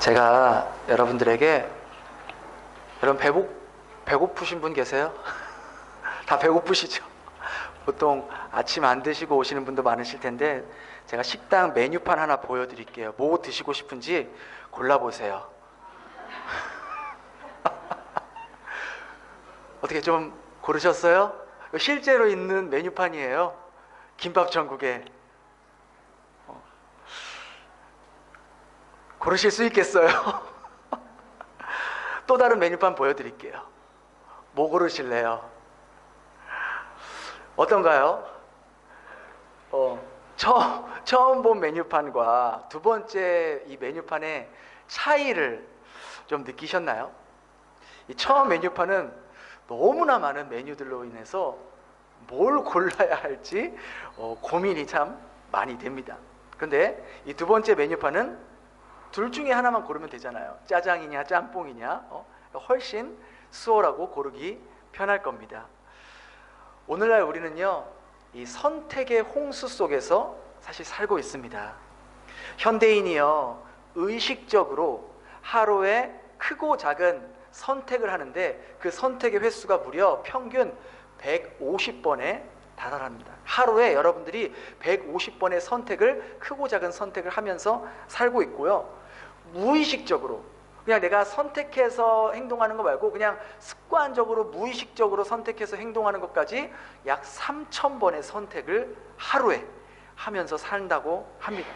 제가 여러분들에게, 여러분 배고프신 분 계세요? 다 배고프시죠? 보통 아침 안 드시고 오시는 분도 많으실 텐데 제가 식당 메뉴판 하나 보여드릴게요. 뭐 드시고 싶은지 골라보세요. 어떻게 좀 고르셨어요? 실제로 있는 메뉴판이에요. 김밥 천국에. 고르실 수 있겠어요? 또 다른 메뉴판 보여드릴게요. 뭐 고르실래요? 어떤가요? 처음 본 메뉴판과 두 번째 이 메뉴판의 차이를 좀 느끼셨나요? 이 처음 메뉴판은 너무나 많은 메뉴들로 인해서 뭘 골라야 할지 고민이 참 많이 됩니다. 그런데 이 두 번째 메뉴판은 둘 중에 하나만 고르면 되잖아요. 짜장이냐 짬뽕이냐. 훨씬 수월하고 고르기 편할 겁니다. 오늘날 우리는요, 이 선택의 홍수 속에서 사실 살고 있습니다. 현대인이요, 의식적으로 하루에 크고 작은 선택을 하는데 그 선택의 횟수가 무려 평균 150번에 달합니다. 하루에 여러분들이 150번의 선택을, 크고 작은 선택을 하면서 살고 있고요. 무의식적으로 그냥 내가 선택해서 행동하는 거 말고 그냥 습관적으로 무의식적으로 선택해서 행동하는 것까지 약 3,000번의 선택을 하루에 하면서 산다고 합니다.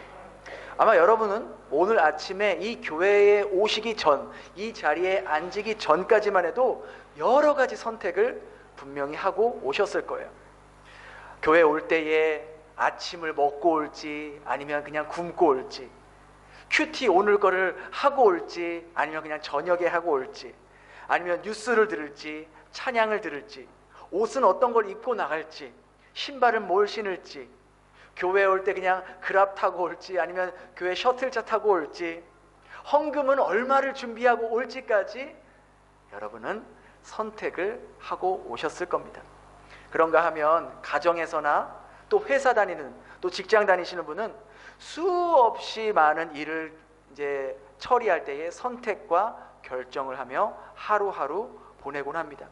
아마 여러분은 오늘 아침에 이 교회에 오시기 전, 이 자리에 앉기 전까지만 해도 여러 가지 선택을 분명히 하고 오셨을 거예요. 교회 올 때에 아침을 먹고 올지 아니면 그냥 굶고 올지, 큐티 오늘 거를 하고 올지 아니면 그냥 저녁에 하고 올지, 아니면 뉴스를 들을지 찬양을 들을지, 옷은 어떤 걸 입고 나갈지, 신발은 뭘 신을지, 교회에 올 때 그냥 그랍 타고 올지 아니면 교회 셔틀차 타고 올지, 헌금은 얼마를 준비하고 올지까지 여러분은 선택을 하고 오셨을 겁니다. 그런가 하면 가정에서나 또 회사 다니는, 또 직장 다니시는 분은 수없이 많은 일을 이제 처리할 때에 선택과 결정을 하며 하루하루 보내곤 합니다.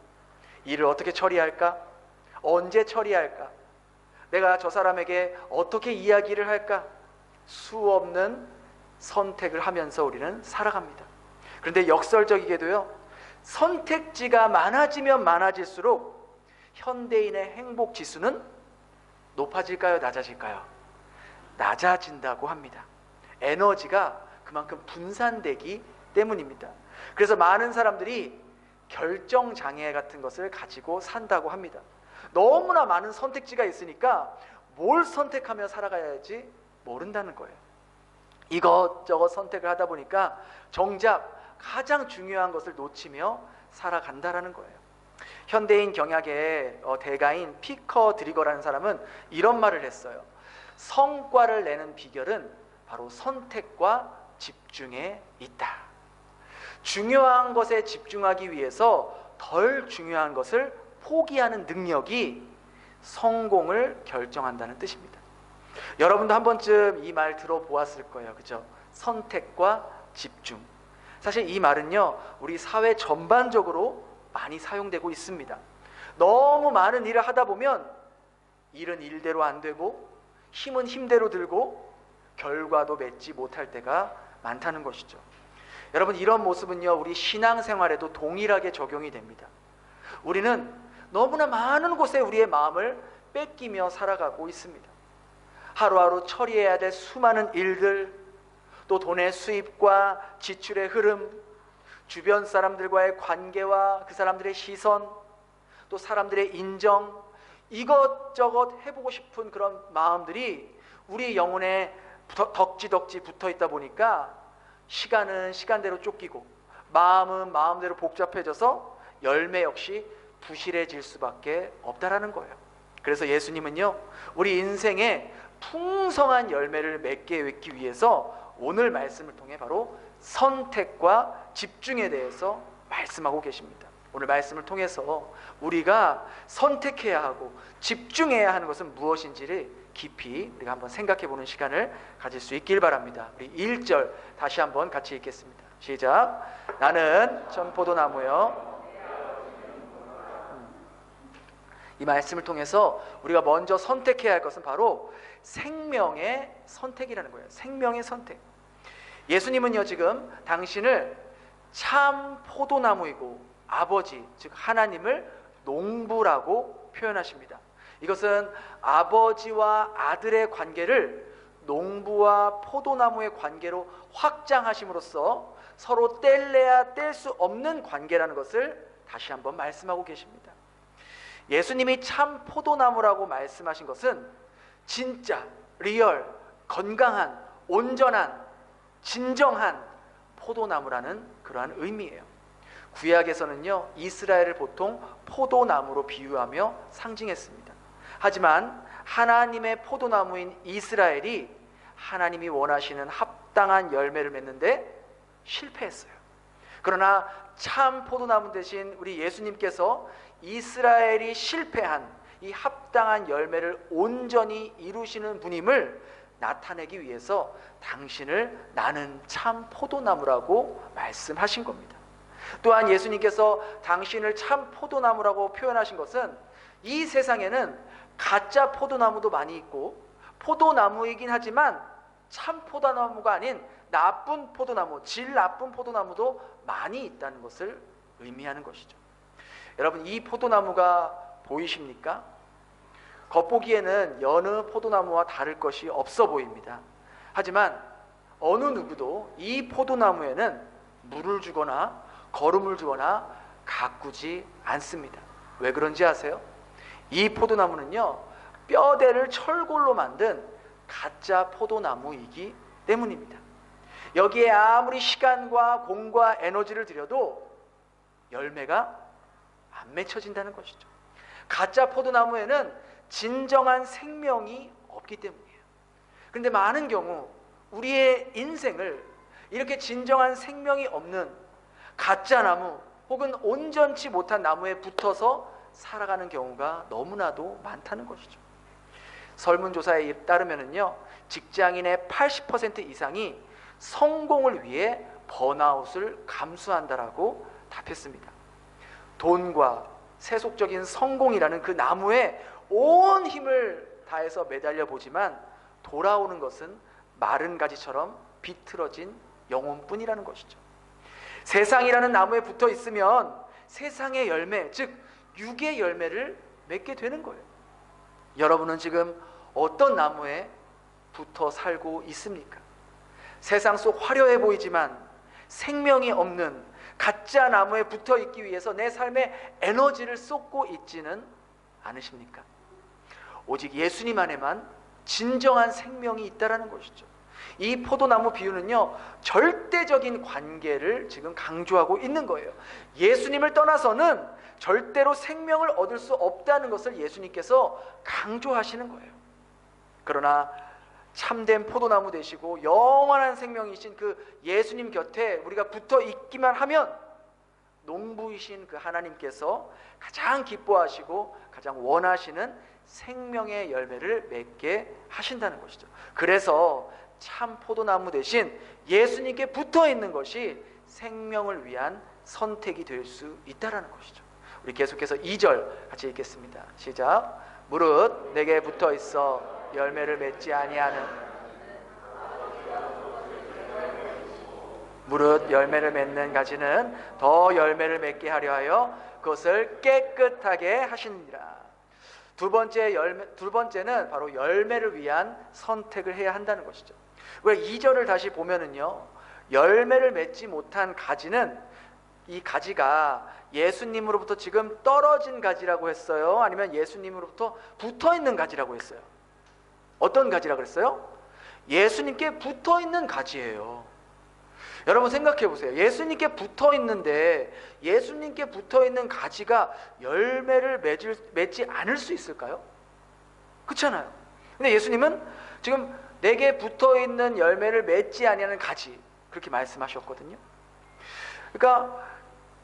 일을 어떻게 처리할까? 언제 처리할까? 내가 저 사람에게 어떻게 이야기를 할까? 수없는 선택을 하면서 우리는 살아갑니다. 그런데 역설적이게도요, 선택지가 많아지면 많아질수록 현대인의 행복 지수는 높아질까요? 낮아질까요? 낮아진다고 합니다. 에너지가 그만큼 분산되기 때문입니다. 그래서 많은 사람들이 결정장애 같은 것을 가지고 산다고 합니다. 너무나 많은 선택지가 있으니까 뭘 선택하며 살아가야 할지 모른다는 거예요. 이것저것 선택을 하다 보니까 정작 가장 중요한 것을 놓치며 살아간다라는 거예요. 현대인 경약의 대가인 피커 드리거라는 사람은 이런 말을 했어요. 성과를 내는 비결은 바로 선택과 집중에 있다. 중요한 것에 집중하기 위해서 덜 중요한 것을 포기하는 능력이 성공을 결정한다는 뜻입니다. 여러분도 한 번쯤 이 말 들어보았을 거예요. 그죠? 선택과 집중. 사실 이 말은요, 우리 사회 전반적으로 많이 사용되고 있습니다. 너무 많은 일을 하다 보면 일은 일대로 안 되고 힘은 힘대로 들고 결과도 맺지 못할 때가 많다는 것이죠. 여러분, 이런 모습은요, 우리 신앙생활에도 동일하게 적용이 됩니다. 우리는 너무나 많은 곳에 우리의 마음을 뺏기며 살아가고 있습니다. 하루하루 처리해야 될 수많은 일들, 또 돈의 수입과 지출의 흐름, 주변 사람들과의 관계와 그 사람들의 시선, 또 사람들의 인정, 이것저것 해보고 싶은 그런 마음들이 우리 영혼에 덕지덕지 붙어 있다 보니까 시간은 시간대로 쫓기고 마음은 마음대로 복잡해져서 열매 역시 부실해질 수밖에 없다라는 거예요. 그래서 예수님은요, 우리 인생에 풍성한 열매를 맺기 위해서 오늘 말씀을 통해 바로 선택과 집중에 대해서 말씀하고 계십니다. 오늘 말씀을 통해서 우리가 선택해야 하고 집중해야 하는 것은 무엇인지를 깊이 우리가 한번 생각해 보는 시간을 가질 수 있길 바랍니다. 우리 1절 다시 한번 같이 읽겠습니다. 시작. 나는 전 포도나무요. 이 말씀을 통해서 우리가 먼저 선택해야 할 것은 바로 생명의 선택이라는 거예요. 생명의 선택. 예수님은요, 지금 당신을 참 포도나무이고 아버지, 즉 하나님을 농부라고 표현하십니다. 이것은 아버지와 아들의 관계를 농부와 포도나무의 관계로 확장하심으로써 서로 뗄래야 뗄 수 없는 관계라는 것을 다시 한번 말씀하고 계십니다. 예수님이 참 포도나무라고 말씀하신 것은 진짜, 리얼, 건강한, 온전한, 진정한 포도나무라는 그러한 의미예요. 구약에서는요, 이스라엘을 보통 포도나무로 비유하며 상징했습니다. 하지만 하나님의 포도나무인 이스라엘이 하나님이 원하시는 합당한 열매를 맺는데 실패했어요. 그러나 참 포도나무 대신 우리 예수님께서 이스라엘이 실패한 이 합당한 열매를 온전히 이루시는 분임을 나타내기 위해서 당신을 나는 참 포도나무라고 말씀하신 겁니다. 또한 예수님께서 당신을 참 포도나무라고 표현하신 것은 이 세상에는 가짜 포도나무도 많이 있고 포도나무이긴 하지만 참 포도나무가 아닌 나쁜 포도나무, 질 나쁜 포도나무도 많이 있다는 것을 의미하는 것이죠. 여러분, 이 포도나무가 보이십니까? 겉보기에는 여느 포도나무와 다를 것이 없어 보입니다. 하지만 어느 누구도 이 포도나무에는 물을 주거나 거름을 주거나 가꾸지 않습니다. 왜 그런지 아세요? 이 포도나무는요, 뼈대를 철골로 만든 가짜 포도나무이기 때문입니다. 여기에 아무리 시간과 공과 에너지를 들여도 열매가 안 맺혀진다는 것이죠. 가짜 포도나무에는 진정한 생명이 없기 때문이에요. 그런데 많은 경우 우리의 인생을 이렇게 진정한 생명이 없는 가짜 나무 혹은 온전치 못한 나무에 붙어서 살아가는 경우가 너무나도 많다는 것이죠. 설문조사에 따르면요, 직장인의 80% 이상이 성공을 위해 번아웃을 감수한다라고 답했습니다. 돈과 세속적인 성공이라는 그 나무에 온 힘을 다해서 매달려 보지만 돌아오는 것은 마른 가지처럼 비틀어진 영혼뿐이라는 것이죠. 세상이라는 나무에 붙어 있으면 세상의 열매, 즉 육의 열매를 맺게 되는 거예요. 여러분은 지금 어떤 나무에 붙어 살고 있습니까? 세상 속 화려해 보이지만 생명이 없는 가짜 나무에 붙어 있기 위해서 내 삶에 에너지를 쏟고 있지는 않으십니까? 오직 예수님 안에만 진정한 생명이 있다라는 것이죠. 이 포도나무 비유는요, 절대적인 관계를 지금 강조하고 있는 거예요. 예수님을 떠나서는 절대로 생명을 얻을 수 없다는 것을 예수님께서 강조하시는 거예요. 그러나 참된 포도나무 되시고 영원한 생명이신 그 예수님 곁에 우리가 붙어 있기만 하면 농부이신 그 하나님께서 가장 기뻐하시고 가장 원하시는 생명의 열매를 맺게 하신다는 것이죠. 그래서 참 포도나무 대신 예수님께 붙어 있는 것이 생명을 위한 선택이 될 수 있다는 것이죠. 우리 계속해서 2절 같이 읽겠습니다. 시작. 무릇 내게 붙어 있어 열매를 맺지 아니하는 무릇 열매를 맺는 가지는 더 열매를 맺게 하려 하여 그것을 깨끗하게 하시니라. 두 번째는 바로 열매를 위한 선택을 해야 한다는 것이죠. 왜 2절을 다시 보면은요, 열매를 맺지 못한 가지는 이 가지가 예수님으로부터 지금 떨어진 가지라고 했어요? 아니면 예수님으로부터 붙어 있는 가지라고 했어요? 어떤 가지라고 그랬어요? 예수님께 붙어 있는 가지예요. 여러분 생각해 보세요. 예수님께 붙어 있는데 예수님께 붙어 있는 가지가 열매를 맺지 않을 수 있을까요? 그렇잖아요. 근데 예수님은 지금 내게 붙어 있는 열매를 맺지 아니하는 가지, 그렇게 말씀하셨거든요. 그러니까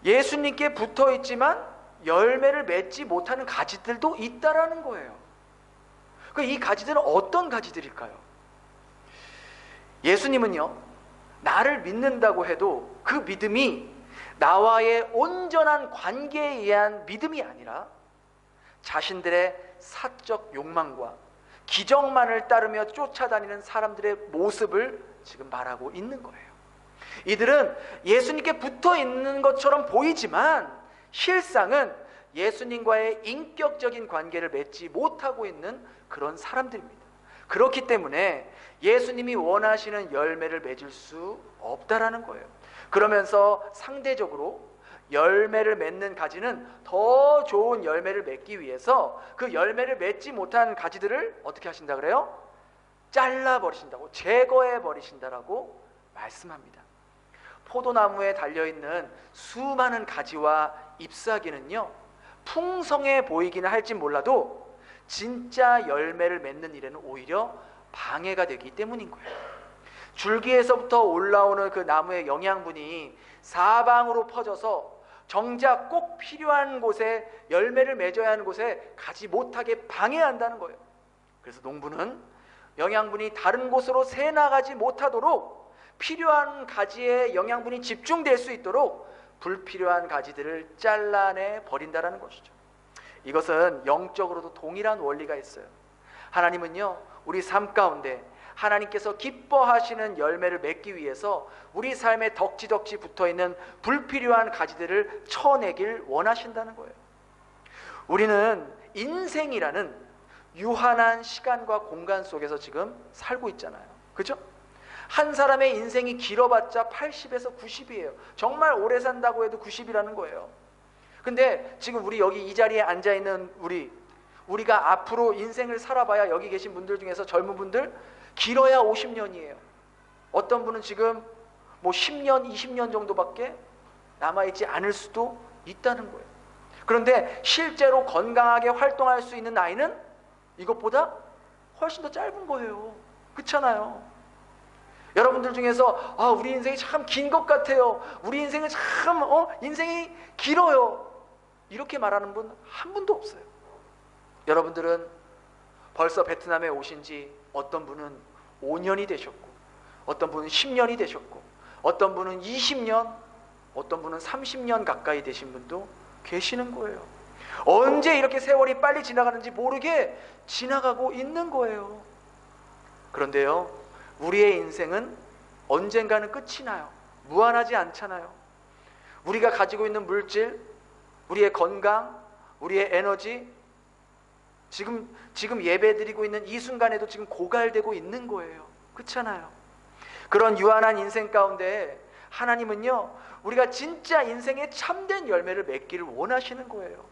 예수님께 붙어 있지만 열매를 맺지 못하는 가지들도 있다라는 거예요. 이 가지들은 어떤 가지들일까요? 예수님은요, 나를 믿는다고 해도 그 믿음이 나와의 온전한 관계에 의한 믿음이 아니라 자신들의 사적 욕망과 기적만을 따르며 쫓아다니는 사람들의 모습을 지금 말하고 있는 거예요. 이들은 예수님께 붙어 있는 것처럼 보이지만 실상은 예수님과의 인격적인 관계를 맺지 못하고 있는 그런 사람들입니다. 그렇기 때문에 예수님이 원하시는 열매를 맺을 수 없다라는 거예요. 그러면서 상대적으로 열매를 맺는 가지는 더 좋은 열매를 맺기 위해서 그 열매를 맺지 못한 가지들을 어떻게 하신다 그래요? 잘라버리신다고, 제거해버리신다라고 말씀합니다. 포도나무에 달려있는 수많은 가지와 잎사귀는요, 풍성해 보이기는 할지 몰라도 진짜 열매를 맺는 일에는 오히려 방해가 되기 때문인 거예요. 줄기에서부터 올라오는 그 나무의 영양분이 사방으로 퍼져서 정작 꼭 필요한 곳에, 열매를 맺어야 하는 곳에 가지 못하게 방해한다는 거예요. 그래서 농부는 영양분이 다른 곳으로 새나가지 못하도록 필요한 가지에 영양분이 집중될 수 있도록 불필요한 가지들을 잘라내 버린다는 것이죠. 이것은 영적으로도 동일한 원리가 있어요. 하나님은요, 우리 삶 가운데 하나님께서 기뻐하시는 열매를 맺기 위해서 우리 삶에 덕지덕지 붙어있는 불필요한 가지들을 쳐내길 원하신다는 거예요. 우리는 인생이라는 유한한 시간과 공간 속에서 지금 살고 있잖아요. 그죠? 한 사람의 인생이 길어봤자 80에서 90이에요. 정말 오래 산다고 해도 90이라는 거예요. 근데 지금 우리 여기 이 자리에 앉아있는 우리가 앞으로 인생을 살아봐야, 여기 계신 분들 중에서 젊은 분들 길어야 50년이에요. 어떤 분은 지금 뭐 10년, 20년 정도밖에 남아있지 않을 수도 있다는 거예요. 그런데 실제로 건강하게 활동할 수 있는 나이는 이것보다 훨씬 더 짧은 거예요. 그렇잖아요. 여러분들 중에서 우리 인생이 참 긴 것 같아요. 우리 인생은 참 인생이 길어요. 이렇게 말하는 분 한 분도 없어요. 여러분들은 벌써 베트남에 오신 지 어떤 분은 5년이 되셨고, 어떤 분은 10년이 되셨고, 어떤 분은 20년, 어떤 분은 30년 가까이 되신 분도 계시는 거예요. 언제 이렇게 세월이 빨리 지나가는지 모르게 지나가고 있는 거예요. 그런데요, 우리의 인생은 언젠가는 끝이 나요. 무한하지 않잖아요. 우리가 가지고 있는 물질, 우리의 건강, 우리의 에너지, 지금 예배드리고 있는 이 순간에도 지금 고갈되고 있는 거예요. 그렇잖아요. 그런 유한한 인생 가운데 하나님은요, 우리가 진짜 인생의 참된 열매를 맺기를 원하시는 거예요.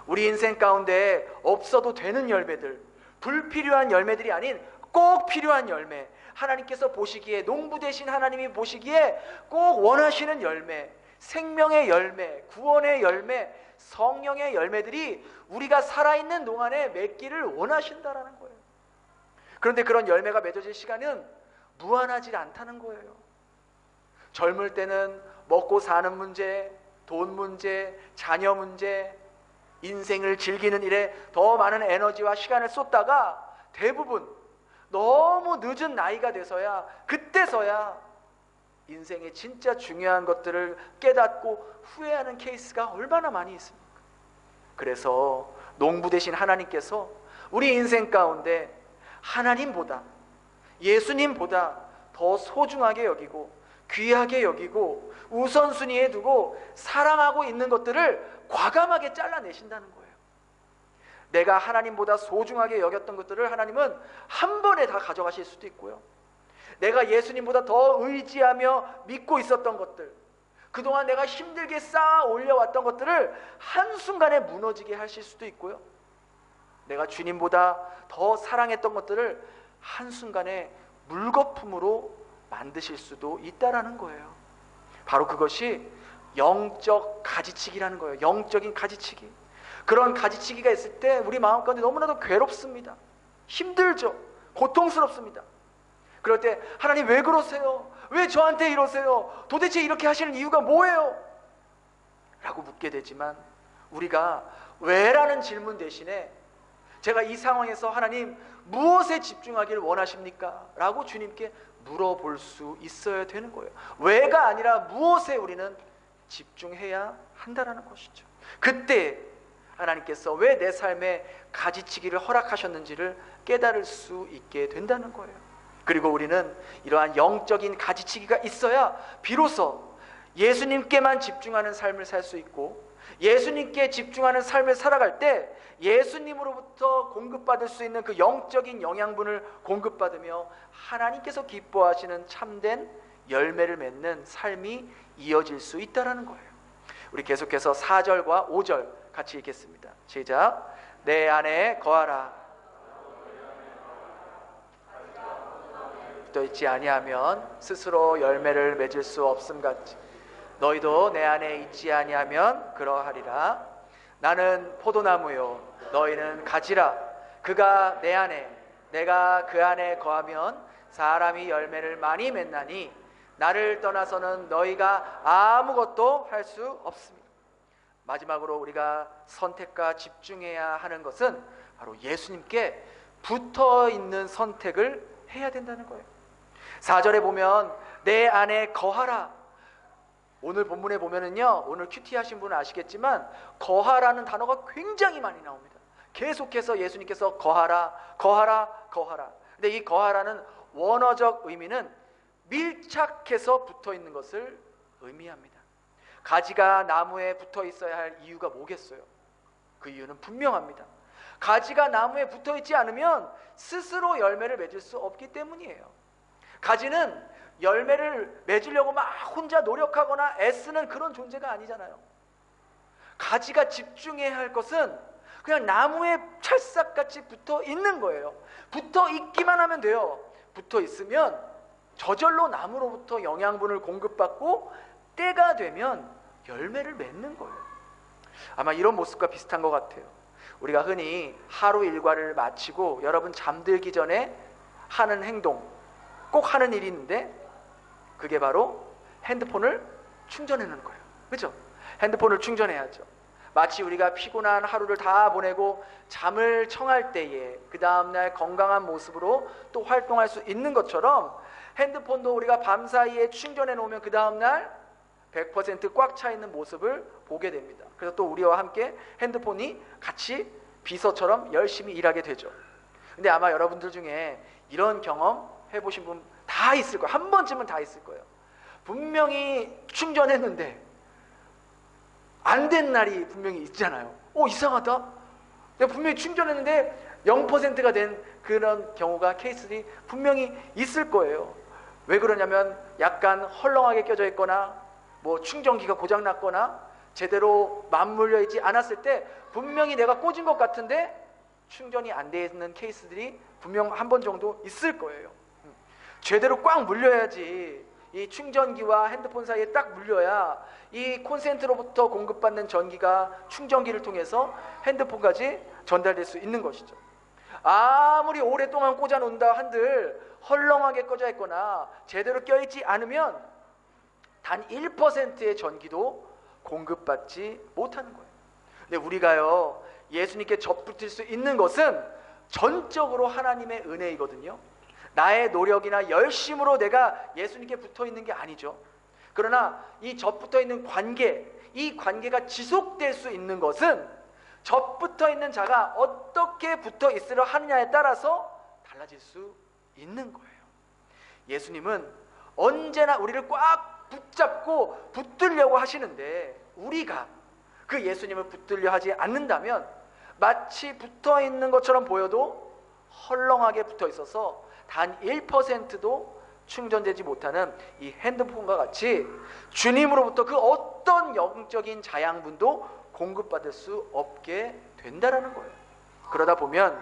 우리 인생 가운데 없어도 되는 열매들, 불필요한 열매들이 아닌 꼭 필요한 열매, 하나님께서 보시기에, 농부 되신 하나님이 보시기에 꼭 원하시는 열매, 생명의 열매, 구원의 열매, 성령의 열매들이 우리가 살아있는 동안에 맺기를 원하신다라는 거예요. 그런데 그런 열매가 맺어질 시간은 무한하지 않다는 거예요. 젊을 때는 먹고 사는 문제, 돈 문제, 자녀 문제, 인생을 즐기는 일에 더 많은 에너지와 시간을 쏟다가 대부분 너무 늦은 나이가 돼서야, 그때서야 인생의 진짜 중요한 것들을 깨닫고 후회하는 케이스가 얼마나 많이 있습니까? 그래서 농부 되신 하나님께서 우리 인생 가운데 하나님보다, 예수님보다 더 소중하게 여기고 귀하게 여기고 우선순위에 두고 사랑하고 있는 것들을 과감하게 잘라내신다는 거예요. 내가 하나님보다 소중하게 여겼던 것들을 하나님은 한 번에 다 가져가실 수도 있고요. 내가 예수님보다 더 의지하며 믿고 있었던 것들, 그동안 내가 힘들게 쌓아 올려왔던 것들을 한순간에 무너지게 하실 수도 있고요. 내가 주님보다 더 사랑했던 것들을 한순간에 물거품으로 만드실 수도 있다라는 거예요. 바로 그것이 영적 가지치기라는 거예요. 영적인 가지치기. 그런 가지치기가 있을 때 우리 마음 가운데 너무나도 괴롭습니다. 힘들죠. 고통스럽습니다. 그럴 때 하나님 왜 그러세요? 왜 저한테 이러세요? 도대체 이렇게 하시는 이유가 뭐예요? 라고 묻게 되지만, 우리가 왜라는 질문 대신에 제가 이 상황에서 하나님 무엇에 집중하기를 원하십니까? 라고 주님께 물어볼 수 있어야 되는 거예요. 왜가 아니라 무엇에 우리는 집중해야 한다는 것이죠. 그때 하나님께서 왜 내 삶에 가지치기를 허락하셨는지를 깨달을 수 있게 된다는 거예요. 그리고 우리는 이러한 영적인 가지치기가 있어야 비로소 예수님께만 집중하는 삶을 살 수 있고, 예수님께 집중하는 삶을 살아갈 때 예수님으로부터 공급받을 수 있는 그 영적인 영양분을 공급받으며 하나님께서 기뻐하시는 참된 열매를 맺는 삶이 이어질 수 있다는 거예요. 우리 계속해서 4절과 5절 같이 읽겠습니다. 시작. 내 안에 거하라. 붙어 있지 아니하면 스스로 열매를 맺을 수 없음같이 너희도 내 안에 있지 아니하면 그러하리라. 나는 포도나무요 너희는 가지라. 그가 내 안에 내가 그 안에 거하면 사람이 열매를 많이 맺나니 나를 떠나서는 너희가 아무것도 할 수 없습니다. 마지막으로 우리가 선택과 집중해야 하는 것은 바로 예수님께 붙어있는 선택을 해야 된다는 거예요. 4절에 보면 내 안에 거하라. 오늘 본문에 보면은요, 오늘 큐티 하신 분은 아시겠지만 거하라는 단어가 굉장히 많이 나옵니다. 계속해서 예수님께서 거하라, 거하라, 거하라. 근데 이 거하라는 원어적 의미는 밀착해서 붙어 있는 것을 의미합니다. 가지가 나무에 붙어 있어야 할 이유가 뭐겠어요? 그 이유는 분명합니다. 가지가 나무에 붙어 있지 않으면 스스로 열매를 맺을 수 없기 때문이에요. 가지는 열매를 맺으려고 막 혼자 노력하거나 애쓰는 그런 존재가 아니잖아요. 가지가 집중해야 할 것은 그냥 나무에 찰싹같이 붙어 있는 거예요. 붙어 있기만 하면 돼요. 붙어 있으면 저절로 나무로부터 영양분을 공급받고 때가 되면 열매를 맺는 거예요. 아마 이런 모습과 비슷한 것 같아요. 우리가 흔히 하루 일과를 마치고 여러분 잠들기 전에 하는 행동, 꼭 하는 일이 있는데 그게 바로 핸드폰을 충전해 놓는 거예요. 그렇죠? 핸드폰을 충전해야죠. 마치 우리가 피곤한 하루를 다 보내고 잠을 청할 때에 그 다음날 건강한 모습으로 또 활동할 수 있는 것처럼 핸드폰도 우리가 밤사이에 충전해 놓으면 그 다음날 100% 꽉 차 있는 모습을 보게 됩니다. 그래서 또 우리와 함께 핸드폰이 같이 비서처럼 열심히 일하게 되죠. 근데 아마 여러분들 중에 이런 경험 해보신 분 다 있을 거예요. 한 번쯤은 다 있을 거예요. 분명히 충전했는데 안 된 날이 분명히 있잖아요. 이상하다. 내가 분명히 충전했는데 0%가 된 그런 경우가 케이스들이 분명히 있을 거예요. 왜 그러냐면 약간 헐렁하게 껴져 있거나 뭐 충전기가 고장 났거나 제대로 맞물려 있지 않았을 때 분명히 내가 꽂은 것 같은데 충전이 안 돼 있는 케이스들이 분명 한 번 정도 있을 거예요. 제대로 꽉 물려야지. 이 충전기와 핸드폰 사이에 딱 물려야 이 콘센트로부터 공급받는 전기가 충전기를 통해서 핸드폰까지 전달될 수 있는 것이죠. 아무리 오랫동안 꽂아 놓는다 한들 헐렁하게 꺼져 있거나 제대로 껴있지 않으면 단 1%의 전기도 공급받지 못하는 거예요. 근데 우리가요, 예수님께 접붙을 수 있는 것은 전적으로 하나님의 은혜이거든요. 나의 노력이나 열심으로 내가 예수님께 붙어 있는 게 아니죠. 그러나 이 접붙어 있는 관계, 이 관계가 지속될 수 있는 것은 접붙어 있는 자가 어떻게 붙어 있으려 하느냐에 따라서 달라질 수 있는 거예요. 예수님은 언제나 우리를 꽉 붙잡고 붙들려고 하시는데 우리가 그 예수님을 붙들려 하지 않는다면 마치 붙어 있는 것처럼 보여도 헐렁하게 붙어 있어서 단 1%도 충전되지 못하는 이 핸드폰과 같이 주님으로부터 그 어떤 영적인 자양분도 공급받을 수 없게 된다라는 거예요. 그러다 보면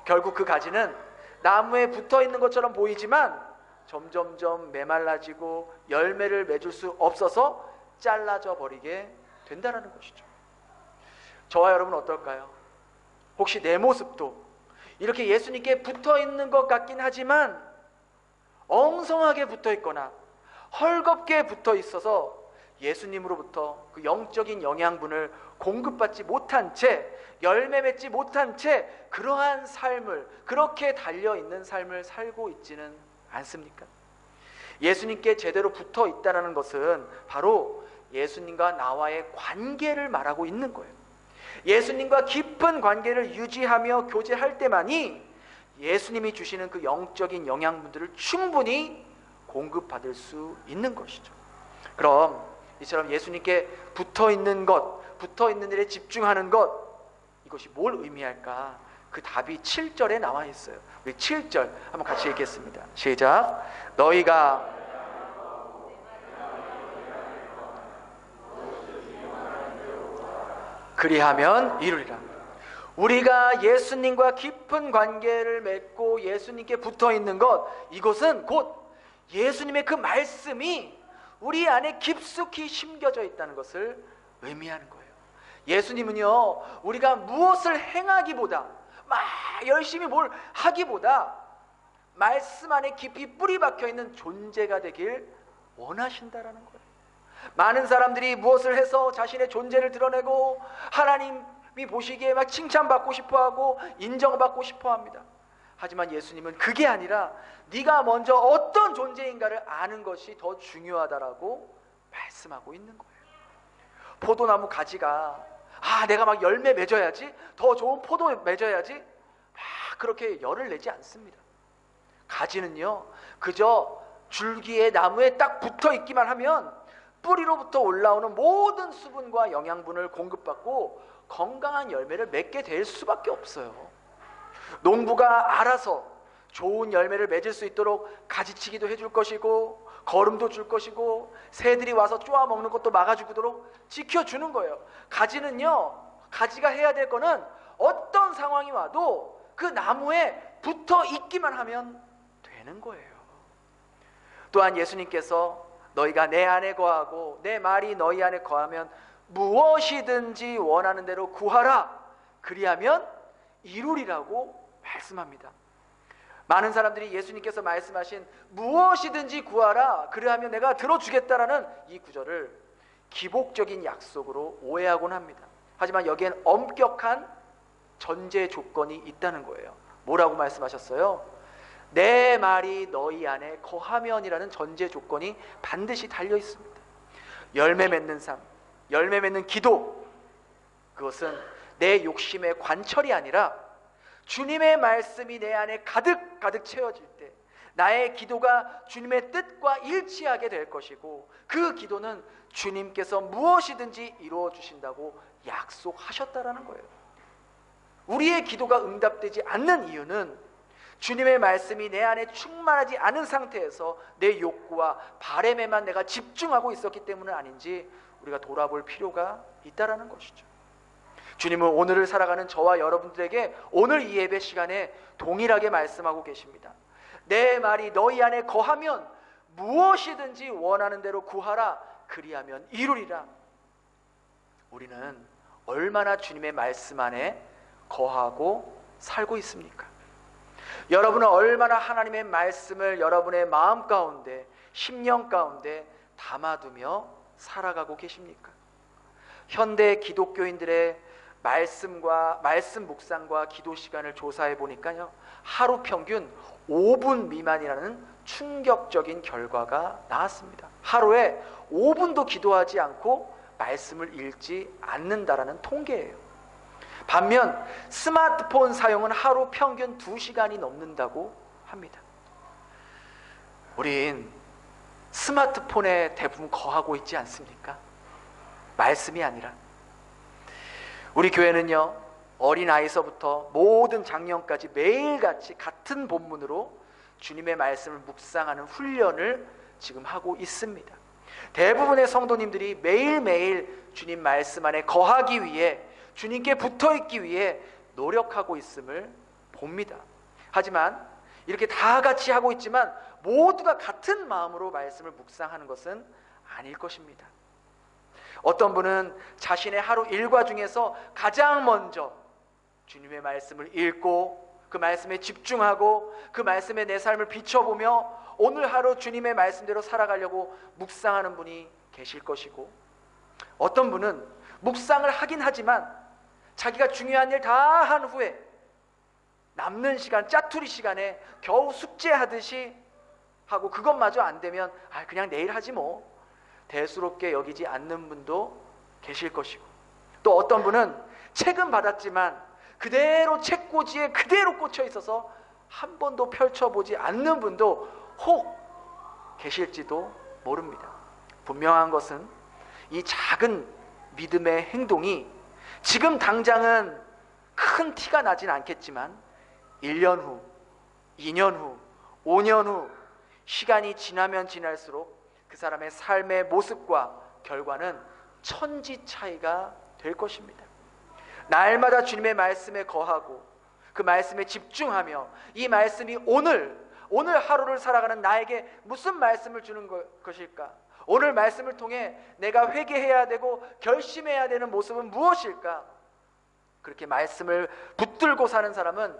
결국 그 가지는 나무에 붙어 있는 것처럼 보이지만 점점점 메말라지고 열매를 맺을 수 없어서 잘라져 버리게 된다라는 것이죠. 저와 여러분은 어떨까요? 혹시 내 모습도 이렇게 예수님께 붙어 있는 것 같긴 하지만 엉성하게 붙어 있거나 헐겁게 붙어 있어서 예수님으로부터 그 영적인 영양분을 공급받지 못한 채, 열매 맺지 못한 채 그러한 삶을, 그렇게 달려있는 삶을 살고 있지는 않습니까? 예수님께 제대로 붙어 있다는 것은 바로 예수님과 나와의 관계를 말하고 있는 거예요. 예수님과 깊은 관계를 유지하며 교제할 때만이 예수님이 주시는 그 영적인 영양분들을 충분히 공급받을 수 있는 것이죠. 그럼 이처럼 예수님께 붙어 있는 것, 붙어 있는 일에 집중하는 것, 이것이 뭘 의미할까? 그 답이 7절에 나와 있어요. 우리 7절 한번 같이 읽겠습니다. 시작. 너희가 그리하면 이루리라. 우리가 예수님과 깊은 관계를 맺고 예수님께 붙어 있는 것, 이것은 곧 예수님의 그 말씀이 우리 안에 깊숙이 심겨져 있다는 것을 의미하는 거예요. 예수님은요, 우리가 무엇을 행하기보다, 막 열심히 뭘 하기보다 말씀 안에 깊이 뿌리 박혀 있는 존재가 되길 원하신다라는 거예요. 많은 사람들이 무엇을 해서 자신의 존재를 드러내고 하나님이 보시기에 막 칭찬받고 싶어하고 인정받고 싶어합니다. 하지만 예수님은 그게 아니라 네가 먼저 어떤 존재인가를 아는 것이 더 중요하다라고 말씀하고 있는 거예요. 포도나무 가지가 내가 막 열매 맺어야지, 더 좋은 포도 맺어야지 막 그렇게 열을 내지 않습니다. 가지는요, 그저 줄기에 나무에 딱 붙어 있기만 하면 뿌리로부터 올라오는 모든 수분과 영양분을 공급받고 건강한 열매를 맺게 될 수밖에 없어요. 농부가 알아서 좋은 열매를 맺을 수 있도록 가지치기도 해줄 것이고 거름도 줄 것이고 새들이 와서 쪼아 먹는 것도 막아주도록 지켜주는 거예요. 가지는요, 가지가 해야 될 거는 어떤 상황이 와도 그 나무에 붙어 있기만 하면 되는 거예요. 또한 예수님께서 너희가 내 안에 거하고 내 말이 너희 안에 거하면 무엇이든지 원하는 대로 구하라, 그리하면 이루리라고 말씀합니다. 많은 사람들이 예수님께서 말씀하신 무엇이든지 구하라, 그리하면 내가 들어주겠다라는 이 구절을 기복적인 약속으로 오해하곤 합니다. 하지만 여기엔 엄격한 전제 조건이 있다는 거예요. 뭐라고 말씀하셨어요? 내 말이 너희 안에 거하면이라는 전제 조건이 반드시 달려 있습니다. 열매 맺는 삶, 열매 맺는 기도, 그것은 내 욕심의 관철이 아니라 주님의 말씀이 내 안에 가득 가득 채워질 때 나의 기도가 주님의 뜻과 일치하게 될 것이고, 그 기도는 주님께서 무엇이든지 이루어 주신다고 약속하셨다라는 거예요. 우리의 기도가 응답되지 않는 이유는 주님의 말씀이 내 안에 충만하지 않은 상태에서 내 욕구와 바램에만 내가 집중하고 있었기 때문은 아닌지 우리가 돌아볼 필요가 있다라는 것이죠. 주님은 오늘을 살아가는 저와 여러분들에게 오늘 이 예배 시간에 동일하게 말씀하고 계십니다. 내 말이 너희 안에 거하면 무엇이든지 원하는 대로 구하라, 그리하면 이루리라. 우리는 얼마나 주님의 말씀 안에 거하고 살고 있습니까? 여러분은 얼마나 하나님의 말씀을 여러분의 마음 가운데, 심령 가운데 담아두며 살아가고 계십니까? 현대 기독교인들의 말씀 묵상과 기도 시간을 조사해 보니까요, 하루 평균 5분 미만이라는 충격적인 결과가 나왔습니다. 하루에 5분도 기도하지 않고 말씀을 읽지 않는다라는 통계예요. 반면 스마트폰 사용은 하루 평균 2시간이 넘는다고 합니다. 우린 스마트폰에 대부분 거하고 있지 않습니까? 말씀이 아니라. 우리 교회는요, 어린아이서부터 모든 장년까지 매일같이 같은 본문으로 주님의 말씀을 묵상하는 훈련을 지금 하고 있습니다. 대부분의 성도님들이 매일매일 주님 말씀 안에 거하기 위해, 주님께 붙어있기 위해 노력하고 있음을 봅니다. 하지만 이렇게 다 같이 하고 있지만 모두가 같은 마음으로 말씀을 묵상하는 것은 아닐 것입니다. 어떤 분은 자신의 하루 일과 중에서 가장 먼저 주님의 말씀을 읽고 그 말씀에 집중하고 그 말씀에 내 삶을 비춰보며 오늘 하루 주님의 말씀대로 살아가려고 묵상하는 분이 계실 것이고, 어떤 분은 묵상을 하긴 하지만 자기가 중요한 일 다 한 후에 남는 시간, 짜투리 시간에 겨우 숙제하듯이 하고 그것마저 안 되면 그냥 내일 하지 뭐 대수롭게 여기지 않는 분도 계실 것이고, 또 어떤 분은 책은 받았지만 그대로 책꽂이에 그대로 꽂혀 있어서 한 번도 펼쳐보지 않는 분도 혹 계실지도 모릅니다. 분명한 것은 이 작은 믿음의 행동이 지금 당장은 큰 티가 나진 않겠지만 1년 후, 2년 후, 5년 후 시간이 지나면 지날수록 그 사람의 삶의 모습과 결과는 천지 차이가 될 것입니다. 날마다 주님의 말씀에 거하고 그 말씀에 집중하며 이 말씀이 오늘 하루를 살아가는 나에게 무슨 말씀을 주는 것일까? 오늘 말씀을 통해 내가 회개해야 되고 결심해야 되는 모습은 무엇일까? 그렇게 말씀을 붙들고 사는 사람은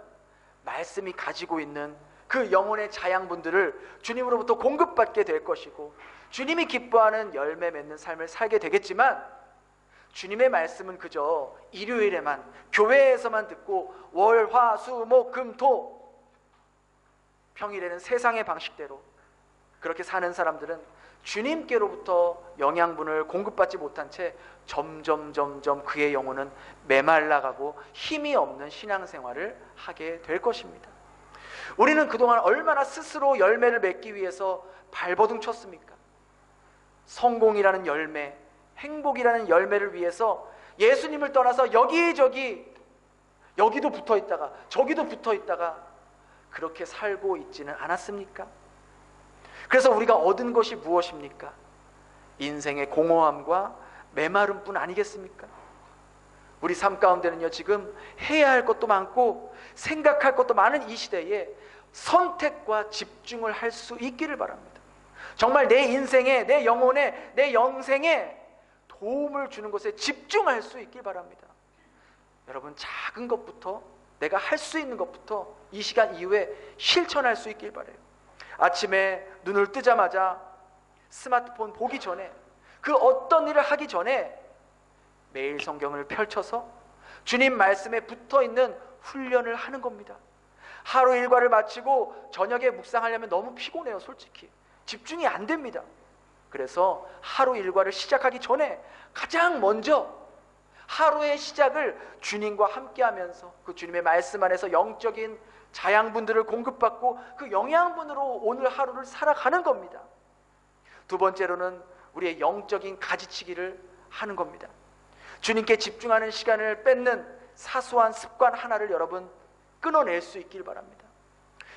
말씀이 가지고 있는 그 영혼의 자양분들을 주님으로부터 공급받게 될 것이고, 주님이 기뻐하는 열매 맺는 삶을 살게 되겠지만, 주님의 말씀은 그저 일요일에만 교회에서만 듣고 월, 화, 수, 목, 금, 토 평일에는 세상의 방식대로 그렇게 사는 사람들은 주님께로부터 영양분을 공급받지 못한 채 점점 그의 영혼은 메말라가고 힘이 없는 신앙생활을 하게 될 것입니다. 우리는 그동안 얼마나 스스로 열매를 맺기 위해서 발버둥 쳤습니까? 성공이라는 열매, 행복이라는 열매를 위해서 예수님을 떠나서 여기저기, 여기도 붙어 있다가 저기도 붙어 있다가 그렇게 살고 있지는 않았습니까? 그래서 우리가 얻은 것이 무엇입니까? 인생의 공허함과 메마름뿐 아니겠습니까? 우리 삶 가운데는요, 지금 해야 할 것도 많고 생각할 것도 많은 이 시대에 선택과 집중을 할 수 있기를 바랍니다. 정말 내 인생에, 내 영혼에, 내 영생에 도움을 주는 것에 집중할 수 있길 바랍니다. 여러분, 작은 것부터, 내가 할 수 있는 것부터 이 시간 이후에 실천할 수 있길 바라요. 아침에 눈을 뜨자마자 스마트폰 보기 전에, 그 어떤 일을 하기 전에 매일 성경을 펼쳐서 주님 말씀에 붙어있는 훈련을 하는 겁니다. 하루 일과를 마치고 저녁에 묵상하려면 너무 피곤해요. 솔직히 집중이 안 됩니다. 그래서 하루 일과를 시작하기 전에 가장 먼저 하루의 시작을 주님과 함께하면서 그 주님의 말씀 안에서 영적인 자양분들을 공급받고 그 영양분으로 오늘 하루를 살아가는 겁니다. 두 번째로는 우리의 영적인 가지치기를 하는 겁니다. 주님께 집중하는 시간을 뺏는 사소한 습관 하나를 여러분 끊어낼 수 있길 바랍니다.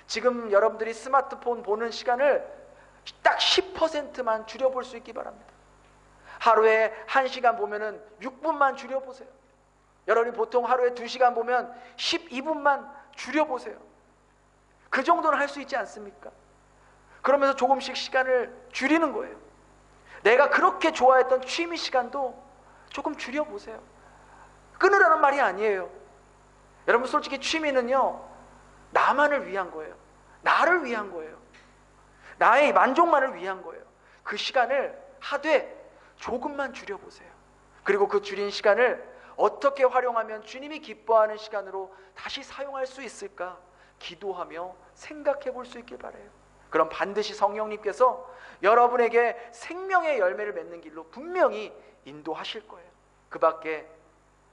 지금 여러분들이 스마트폰 보는 시간을 딱 10%만 줄여볼 수 있기 바랍니다. 하루에 1시간 보면은 6분만 줄여보세요. 여러분이 보통 하루에 2시간 보면 12분만 줄여보세요. 그 정도는 할 수 있지 않습니까? 그러면서 조금씩 시간을 줄이는 거예요. 내가 그렇게 좋아했던 취미 시간도 조금 줄여보세요. 끊으라는 말이 아니에요. 여러분, 솔직히 취미는요, 나만을 위한 거예요. 나를 위한 거예요. 나의 만족만을 위한 거예요. 그 시간을 하되 조금만 줄여보세요. 그리고 그 줄인 시간을 어떻게 활용하면 주님이 기뻐하는 시간으로 다시 사용할 수 있을까 기도하며 생각해 볼 수 있길 바라요. 그럼 반드시 성령님께서 여러분에게 생명의 열매를 맺는 길로 분명히 인도하실 거예요. 그 밖에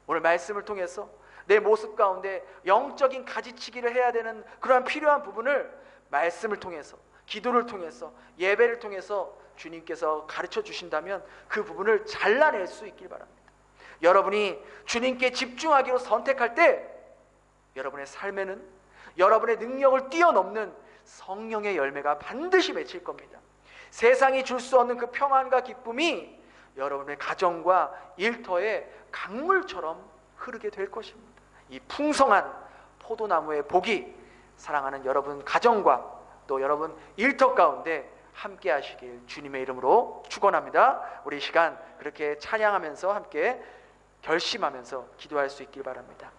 오늘 말씀을 통해서 내 모습 가운데 영적인 가지치기를 해야 되는 그러한 필요한 부분을 말씀을 통해서, 기도를 통해서, 예배를 통해서 주님께서 가르쳐 주신다면 그 부분을 잘라낼 수 있길 바랍니다. 여러분이 주님께 집중하기로 선택할 때 여러분의 삶에는 여러분의 능력을 뛰어넘는 성령의 열매가 반드시 맺힐 겁니다. 세상이 줄 수 없는 그 평안과 기쁨이 여러분의 가정과 일터에 강물처럼 흐르게 될 것입니다. 이 풍성한 포도나무의 복이 사랑하는 여러분 가정과 또 여러분 일터 가운데 함께 하시길 주님의 이름으로 축원합니다. 우리 시간 그렇게 찬양하면서 함께 결심하면서 기도할 수 있길 바랍니다.